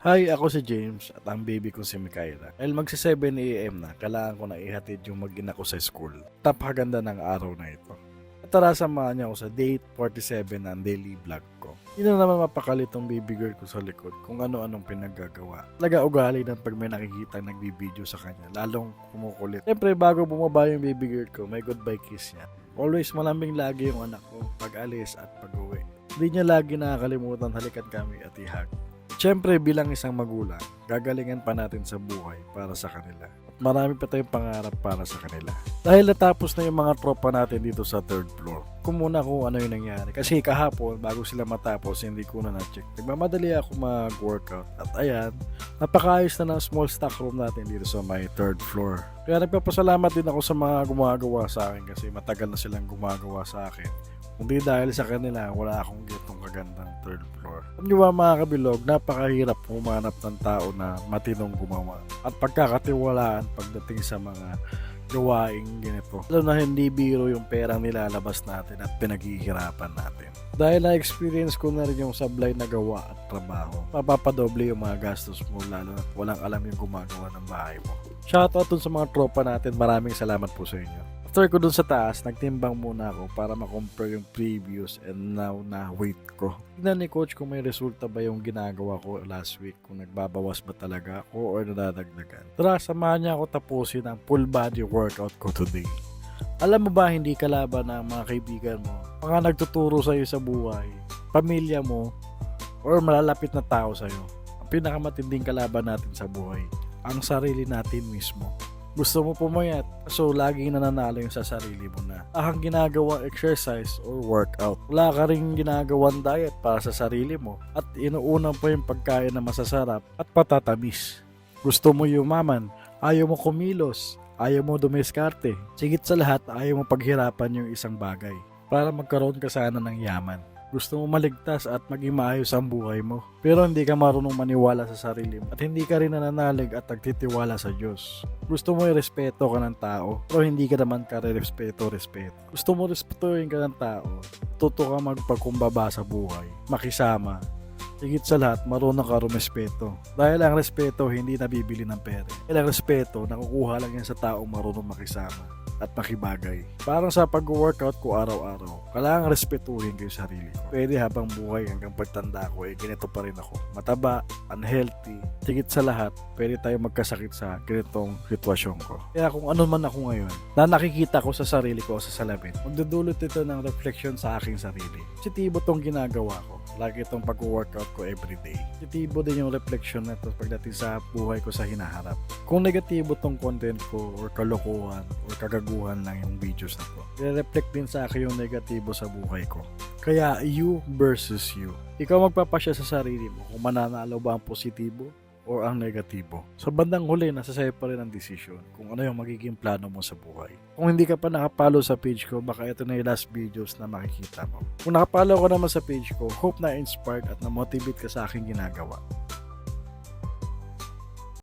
Hi, ako si James at ang baby ko si Mikaela. Dahil magsi 7 AM na, kailangan ko na ihatid yung mag-ina ko sa school. Tapakaganda ng araw na ito. At tara, samahan niya ako sa date 47 ng daily vlog ko. Hindi na naman mapakalit tong baby girl ko sa likod kung ano-anong pinaggagawa. Talaga ugali ng pag may nakikita nagbibideo sa kanya, lalong kumukulit. Siyempre, bago bumaba yung baby girl ko, may goodbye kiss niya. Always malambing lagi yung anak ko pag alis at pag uwi. Hindi niya lagi nakakalimutan halikan kami at ihag. Siyempre, bilang isang magulang, gagalingan pa natin sa buhay para sa kanila. At marami pa tayong pangarap para sa kanila. Dahil natapos na yung mga tropa natin dito sa third floor, kumuna kung ano yung nangyari. Kasi kahapon, bago sila matapos, hindi ko na na-check. Nagmamadali ako mag-workout. At ayan, napakaayos na ng small stock room natin dito sa my third floor. Kaya nagpapasalamat din ako sa mga gumagawa sa akin kasi matagal na silang gumagawa sa akin. Kundi dahil sa kanila, wala akong gitong kagandang third floor. Alam nyo ba mga kabilog, napakahirap humanap ng tao na matinong gumawa at pagkakatiwalaan pagdating sa mga gawaing ganito. Lalo na hindi biro yung perang nilalabas natin at pinaghihirapan natin. Dahil na-experience ko na rin yung sablay na gawa at trabaho, mapapadoble yung mga gastos mo lalo na walang alam yung gumagawa ng bahay mo. Shoutout dun sa mga tropa natin, maraming salamat po sa inyo. After ko dun sa taas, nagtimbang muna ako para ma-compare yung previous and now na weight ko. Tignan ni coach kung may resulta ba yung ginagawa ko last week, kung nagbabawas ba talaga ako or nadadagdagan. Tara, samahan niya ako tapusin ang full body workout ko today. Alam mo ba, hindi kalaban ng mga kaibigan mo, mga nagtuturo sa iyo sa buhay, pamilya mo, or malalapit na tao sa iyo. Ang pinakamatinding kalaban natin sa buhay, ang sarili natin mismo. Gusto mo pumayat, so laging nananalo yung sa sarili mo na. Ang ginagawang exercise or workout. Wala ka rin ginagawang diet para sa sarili mo at inuuna pa yung pagkain na masasarap at patatamis. Gusto mo yumaman, ayaw mo kumilos, ayaw mo dumiskarte. Sigit sa lahat, ayaw mo paghirapan yung isang bagay para magkaroon ka sana ng yaman. Gusto mo maligtas at maging maayos ang buhay mo. Pero hindi ka marunong maniwala sa sarili mo at hindi ka rin nananalig at nagtitiwala sa Diyos. Gusto mo irespeto ka ng tao pero hindi ka naman respeto. Gusto mo respetuhin ka ng tao, tuto ka magpagkumbaba sa buhay, makisama. Higit sa lahat, marunong ka rumespeto. Dahil ang respeto hindi nabibili ng pera. Dahil ang respeto, nakukuha lang yan sa taong marunong makisama at makibagay. Parang sa pag-workout ko araw-araw, kailangan respetuhin ko yung sarili ko. Pwede habang buhay hanggang pagtanda ko, ganito pa rin ako. Mataba, unhealthy, higit sa lahat, pwede tayo magkasakit sa ganitong sitwasyon ko. Kaya kung ano man ako ngayon, na nakikita ko sa sarili ko sa salamin, magdudulot ito ng reflection sa aking sarili. Positibo tong ginagawa ko. Lagi itong pag-workout ko everyday. Positibo din yung reflection na ito pagdating sa buhay ko sa hinaharap. Kung negatibo tong content ko or kalokohan or kagaguhan lang yung videos na to, i-reflect din sa akin yung negatibo sa buhay ko. Kaya you versus you. Ikaw magpapasya sa sarili mo kung mananalo ba ang positibo o ang negatibo. Sa bandang huli, nasa sa'yo pa rin ang desisyon kung ano yung magiging plano mo sa buhay. Kung hindi ka pa nakapalo sa page ko, baka ito na yung last videos na makikita mo. Kung nakapalo ka naman sa page ko, hope na inspired at na-motivate ka sa aking ginagawa.